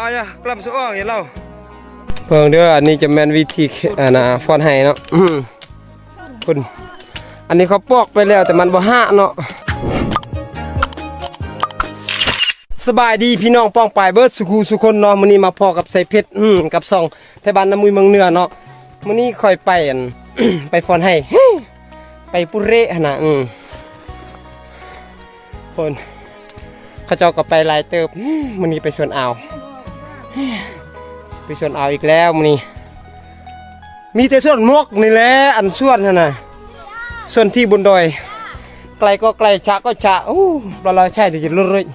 ya kelam soal ya lau เพิ่งเด้ออันนี้จะแม่นวิธีฟอนให้เนาะคุณอันนี้เขาปอกไปแล้วแต่มันบ่ฮะเนาะสบายดีพี่น้องป้องปายเบิดสุขสุคนเนาะมื้อนี้มาพอกับใส่เพชรกับซองไทบ้านน้ำมุยเมืองเหนือเนาะมื้อนี้ค่อยไปไปฟอนให้ไปปุเระหั่นน่ะคนเขาเจ้าก็ไปหลายเติบมื้อนี้ไปสวนอ่าวไปสวนอ่าวอีกแล้วมื้อนี้มีแต่สวนมกนี่แหละอันสวนหั่นน่ะส่วนที่บนดอยไกลก็ไกลชะก็ชะเราใช่ที่จะลุย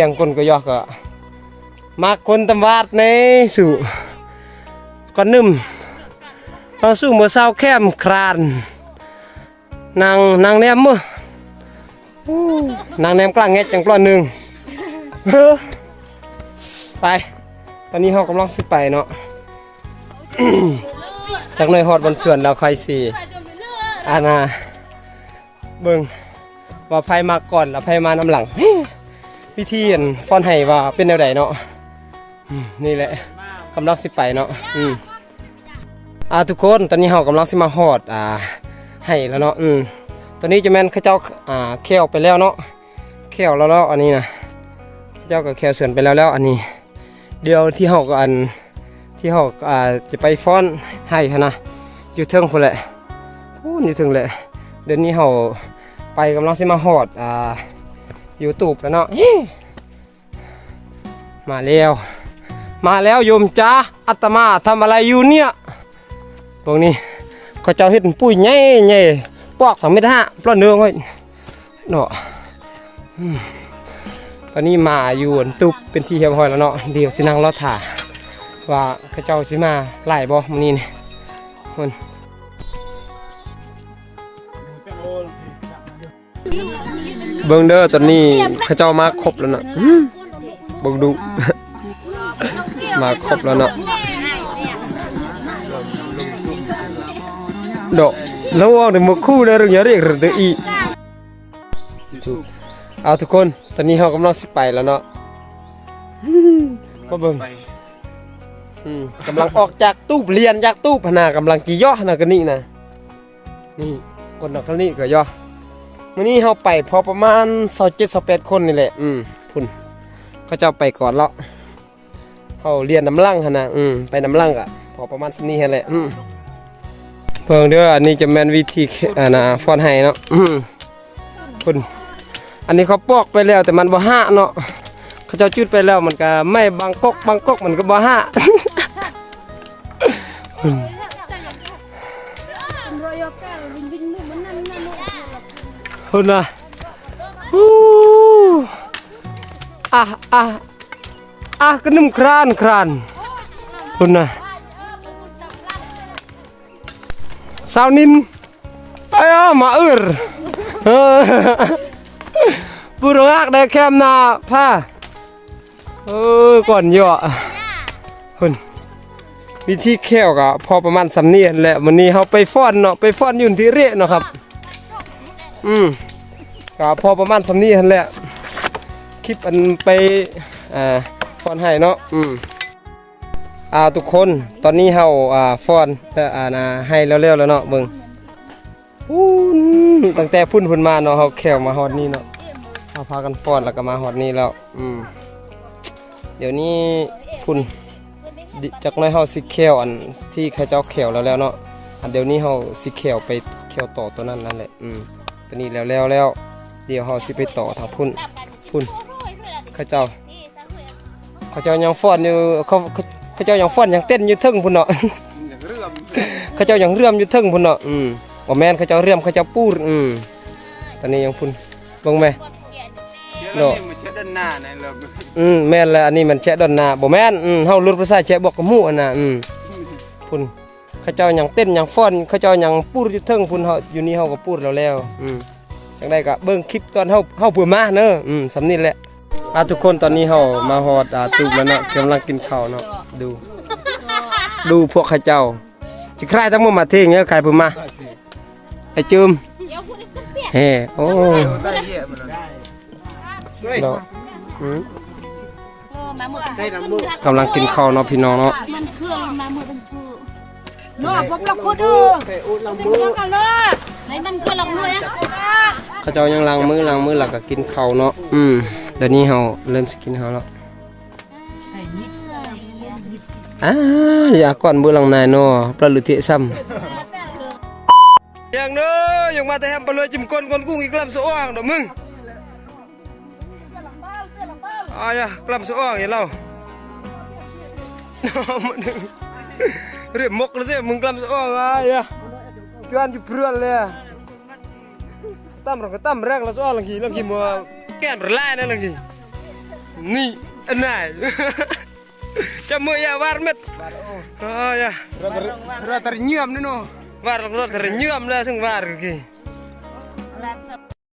ยังคนก็ยอกก็มาคนตำวาดในสู่ก็นึ่มเราสู่เมื่อเช้าแคมครานนางแนมมือนางแนมกลางเง็ดจังปลอหนึ่งไปตอนนี้เรากำลังสิไปเนาะจากหน่อยฮอดบนส่วนเราใครสิเบิ่งว่าไผมาก่อนแล้วไผมานำหลังวิธีฟอนให้ว่าเป็นแนวใดเนาะนี่แหละกำลังสิไปเนาะทุกคนตอนนี้เรากำลังสิมาฮอดให้แล้วเนาะตอนนี้จะแม่นเขาเจ้าแควไปแล้วเนาะแควแล้วอันนี้นะเจ้าก็แควเสื่อนไปแล้วอันนี้เดี๋ยวที่เราก็ที่เราจะไปฟ้อนให้นะอยู่เทิงพุ่นแหละพูนอยู่เทิงแหละเดี๋ยวนี้เราไปกำลังสิมาฮอดYouTube แล้วเนาะมาแล้วโยมจ้าอาตมาทำอะไรอยู่เนี่ยพวกนี้เขาเจ้าเฮ็ดปุ้ยใหญ่ปอก2.5 เมตรปล้อนเนื้อไว้เนาะตอนนี้มาอยู่ตุบเป็นที่เรียบร้อยแล้วเนาะเดี๋ยวสินั่งรอถ่าว่าเขาเจ้าสิมาไล่บ่มื้อนี้นี่คนเบิ่งเด้อตอนนี้เขาเจ้ามาครบแล้วเนาะเบิ่งดูมาครบแล้วเนาะดอกแล้วว่าเดี๋ยวมาคู่เลยเรื่องเรียกเรื่องอีเอาทุกคนตอนนี้เรากำลังสิไปแล้วเนาะมาเบิ่งกำลังออกจากตู้เรียนจากตู้พนากำลังจีย่อนะกันนี่นะนี่คนนักนี่ก็ย่อมื้อนี้เราไปพอประมาณ27-28คนนี่แหละพุ่นเขาจะไปก่อนแล้วเขาเรียนน้ำลั่งหั่นน่ะไปน้ำลั่งอ่ะพอประมาณนี้หั่นแหละเพิ่งเด้ออันนี้จะแม่นวิธีฟอนให้เนาะพุ่นอันนี้เขาปอกไปแล้วแต่มันบ่ฮะเนาะเขาจะจุดไปแล้วมันก็ไม่บางกกมันก็บ่ฮะคุณนะกระนุ่มครานคุณนะสาวนินมาปูรักได้แคมนาผ้าก่อนเยอะคุณวิธีแควก็พอประมาณสำเนียงแหละวันนี้เขาไปฟ้อนเนาะไปฟ้อนอยู่ที่เระเนาะครับก็พอประมาณสำเนียงแหละคลิปอันไปฟ้อนให้เนาะทุกคนตอนนี้เขาฟ้อนให้แล้วเนาะเบิ่งตั้งแต่พุ่นมาเนาะเขาแควมาฮอดนี่เนาะเขาพากันฟ้อนแล้วก็มาฮอดนี่แล้วเดี๋ยวนี้พุ่นจากนั้นเขาสิแควอันที่เขาเจ้าแควแล้วเนาะเดี๋ยวนี้เขาสิแควไปแควต่อตัวนั้นนั่นแหละตอนนี้แล้วเดี๋ยวเขาสิไปต่อทางพุ่นเขาเจ้ายังฟ้อนอยู่เขาเจ้ายังฟ้อนยังเต้นอยู่ทึ่งพุ่นเนาะเขาเจ้ายังเรื่อมอยู่ทึ่งพุ่นเนาะบ่แม่นเขาเจ้าเรื่อมเขาเจ้าปูดตอนนี้ยังพุ่นเบิ่งแม่เนาะแม่นแล้วอันนี้มันแชะดอนหน้าบ่แม่นเฮาลุดภาษาแชะบอกกับหมู่อันน่ะพุ่นเขาเจ้ายังเต้นยังฟ้อนเขาเจ้ายังปูดอยู่ทึ่งพุ่นเฮาอยู่นี่เฮาก็ปูดแล้วจังได๋ก็เบิ่งคลิปตอนเฮาเพิ่นมาเด้อสำนี้แหละทุกคนตอนนี้เฮามาฮอดตุกแล้วเนาะกำลังกินข้าวเนาะดูพวกเขาเจ้าสิใครทั้งหมดมาเทงเนี่ยใครเพิ่นมาไอ้จืมเฮ้โอ้เนาะ กำลังกินข้าวเนาะพี่น้องเนาะ มันเครื่องมาเมื่อตั้งคือ เนาะผมละคนไหนมันเครื่องลำด้วยอ่ะ เขาเจ้ายังล้างมือแล้วก็กินข้าวเนาะเดี๋ยวนี้เฮาเริ่มสิกินข้าวแล้วอย่าก่อนมือหลังนายเนาะปลาลุเทะซ้ำอย่างเนาะอย่างมาแต่แฮมปลาเลยจิ้มก้นกุ้งอีกลำสว่างเด้อมึงอย่ากลำสว่างอย่าเล่าเรียบมกแล้วสิมึงกลำสว่างอย่าเกินอยู่เพื่อนเลยตั้มเราก็ตั้มแรกแล้วสว่างลังกี้มัวแก้นประไลนั่นลังกี้นี่อันไหนจะมือยาวารเม็ดya rata nyam ni no war rata nyam lah sing war ki